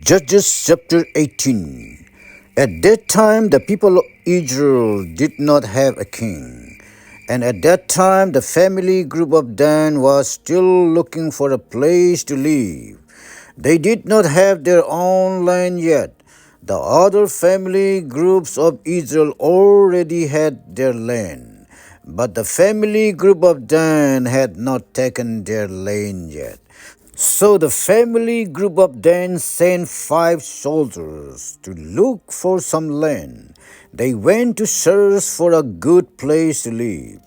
Judges chapter 18. At that time, the people of Israel did not have a king. And at that time, the family group of Dan was still looking for a place to live. They did not have their own land yet. The other family groups of Israel already had their land. But the family group of Dan had not taken their land yet. So the family group of Dan sent 5 soldiers to look for some land. They went to search for a good place to live.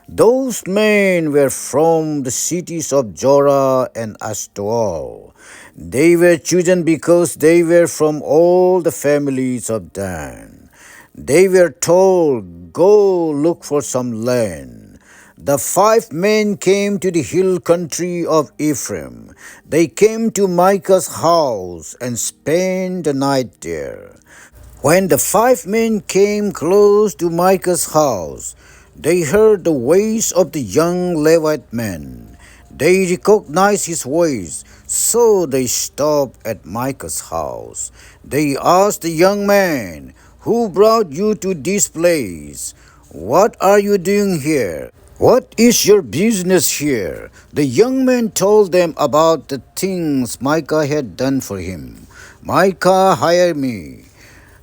Those men were from the cities of Jorah and Ashtaol. They were chosen because they were from all the families of Dan. They were told, "Go look for some land." The 5 men came to the hill country of Ephraim. They came to Micah's house and spent the night there. When the 5 men came close to Micah's house, they heard the voice of the young Levite man. They recognized his voice, so they stopped at Micah's house. They asked the young man, "Who brought you to this place? What are you doing here? What is your business here?" The young man told them about the things Micah had done for him. "Micah hired me."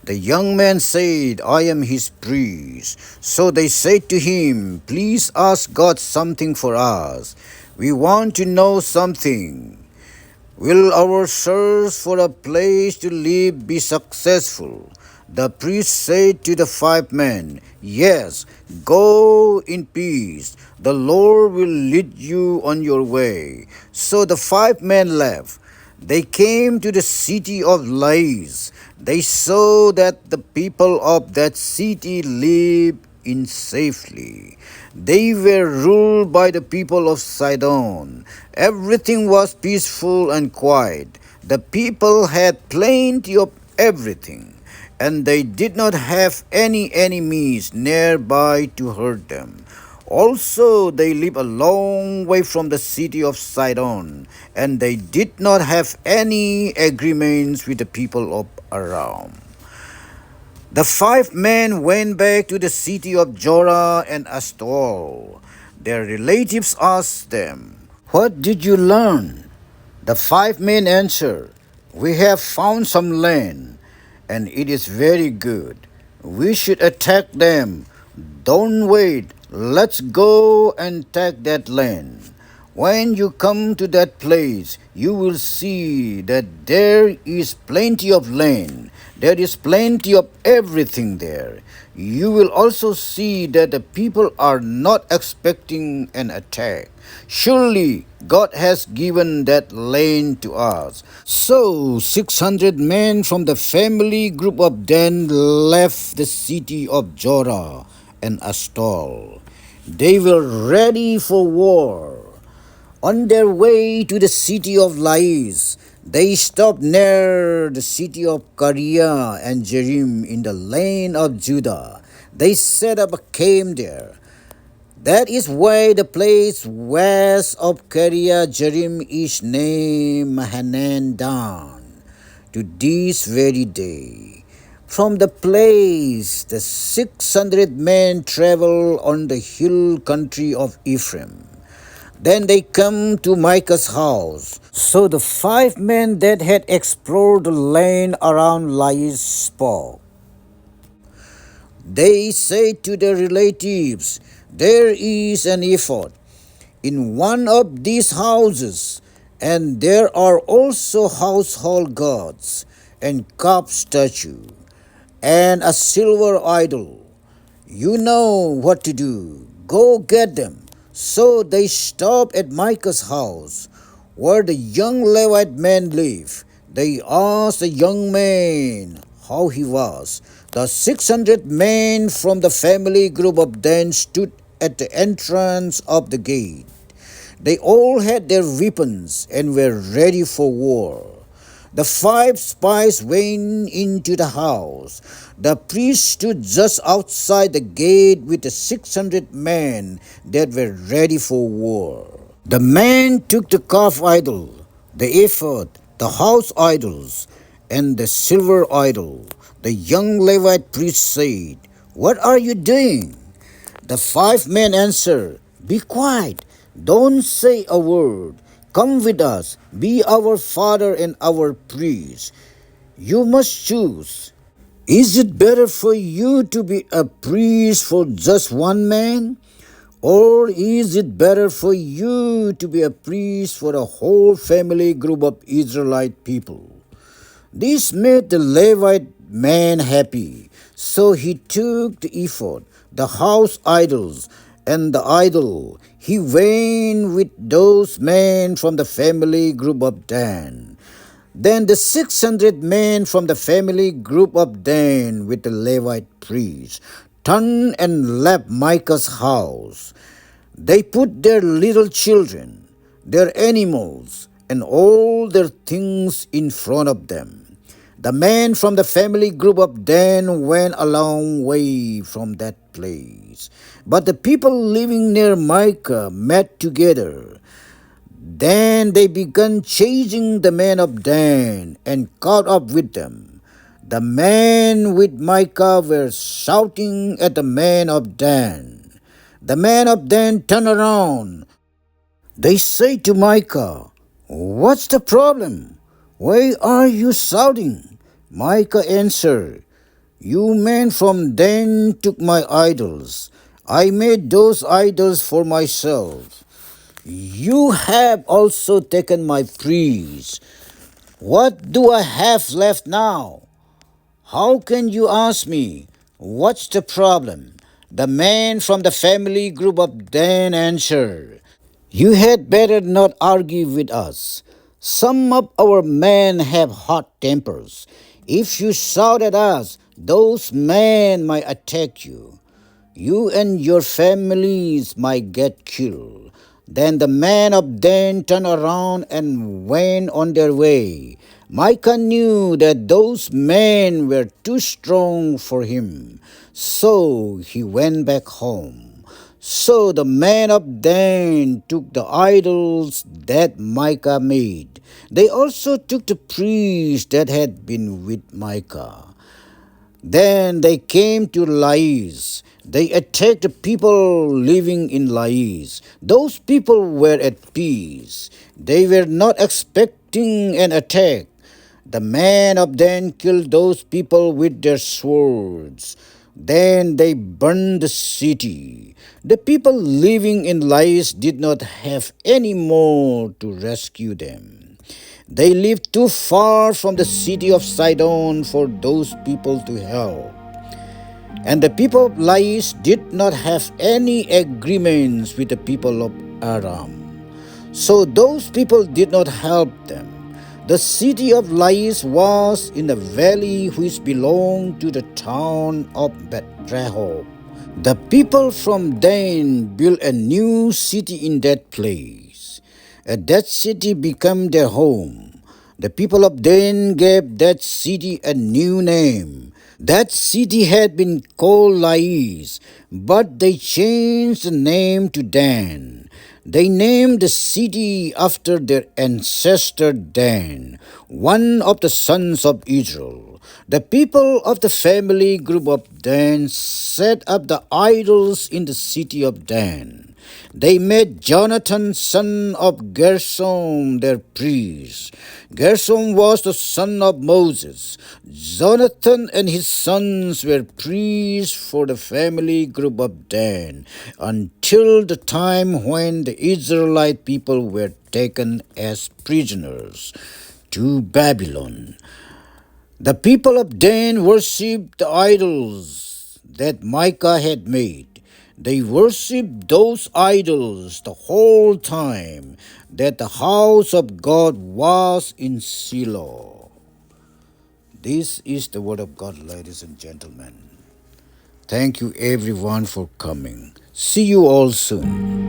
The young man said, "I am his priest." So they said to him, "Please ask God something for us. We want to know something. Will our search for a place to live be successful?" The priest said to the 5 men, "Yes, go in peace. The Lord will lead you on your way." So the 5 men left. They came to the city of Lais. They saw that the people of that city lived in safely. They were ruled by the people of Sidon. Everything was peaceful and quiet. The people had plenty of everything, and they did not have any enemies nearby to hurt them. Also, they lived a long way from the city of Sidon, and they did not have any agreements with the people of Aram. The 5 men went back to the city of Jorah and Ashtaol. Their relatives asked them, "What did you learn?" The 5 men answered, "We have found some land, and it is very good. We should attack them. Don't wait. Let's go and take that land. When you come to that place, you will see that there is plenty of land. There is plenty of everything there. You will also see that the people are not expecting an attack. Surely God has given that land to us." So 600 men from the family group of Dan left the city of Jorah and Ashtaol. They were ready for war. On their way to the city of Lais, they stopped near the city of Kariah and Jerim in the land of Judah. They set up a camp there. That is why the place west of Kariah Jerim is named Hanandan to this very day. From the place, the 600 men travel on the hill country of Ephraim. Then they come to Micah's house. So the 5 men that had explored the land around Lais spoke. They said to their relatives, "There is an ephod in one of these houses, and there are also household gods, and carved statue, and a silver idol. You know what to do. Go get them." So they stopped at Micah's house, where the young Levite man lived. They asked the young man how he was. The 600 men from the family group of Dan stood at the entrance of the gate. They all had their weapons and were ready for war. The 5 spies went into the house. The priest stood just outside the gate with the 600 men that were ready for war. The men took the calf idol, the ephod, the house idols, and the silver idol. The young Levite priest said, "What are you doing?" The 5 men answered, "Be quiet, don't say a word. Come with us, be our father and our priest. You must choose. Is it better for you to be a priest for just one man? Or is it better for you to be a priest for a whole family group of Israelite people?" This made the Levite man happy. So he took the ephod, the house idols, and the idol. He went with those men from the family group of Dan. Then the 600 men from the family group of Dan with the Levite priests turned and left Micah's house. They put their little children, their animals, and all their things in front of them. The men from the family group of Dan went a long way from that place. But the people living near Micah met together. Then they began chasing the men of Dan and caught up with them. The men with Micah were shouting at the men of Dan. The men of Dan turned around. They say to Micah, "What's the problem? Why are you shouting?" Micah answered, "You men from Dan took my idols. I made those idols for myself. You have also taken my priests. What do I have left now? How can you ask me, what's the problem?" The man from the family group of Dan answered, "You had better not argue with us. Some of our men have hot tempers. If you shout at us, those men might attack you. You and your families might get killed." Then the men of Dan turned around and went on their way. Micah knew that those men were too strong for him, so he went back home. So the men of Dan took the idols that Micah made. They also took the priests that had been with Micah. Then they came to Lais. They attacked the people living in Lais. Those people were at peace. They were not expecting an attack. The men of Dan killed those people with their swords. Then they burned the city. The people living in Lais did not have any more to rescue them. They lived too far from the city of Sidon for those people to help. And the people of Lais did not have any agreements with the people of Aram. So those people did not help them. The city of Lais was in the valley which belonged to the town of Beth-rehob. The people from Dan built a new city in that place. That city became their home. The people of Dan gave that city a new name. That city had been called Lais, but they changed the name to Dan. They named the city after their ancestor Dan, one of the sons of Israel. The people of the family group of Dan set up the idols in the city of Dan. They made Jonathan, son of Gershom, their priest. Gershom was the son of Moses. Jonathan and his sons were priests for the family group of Dan until the time when the Israelite people were taken as prisoners to Babylon. The people of Dan worshipped the idols that Micah had made. They worshipped those idols the whole time that the house of God was in Shiloh. This is the word of God, ladies and gentlemen. Thank you everyone for coming. See you all soon.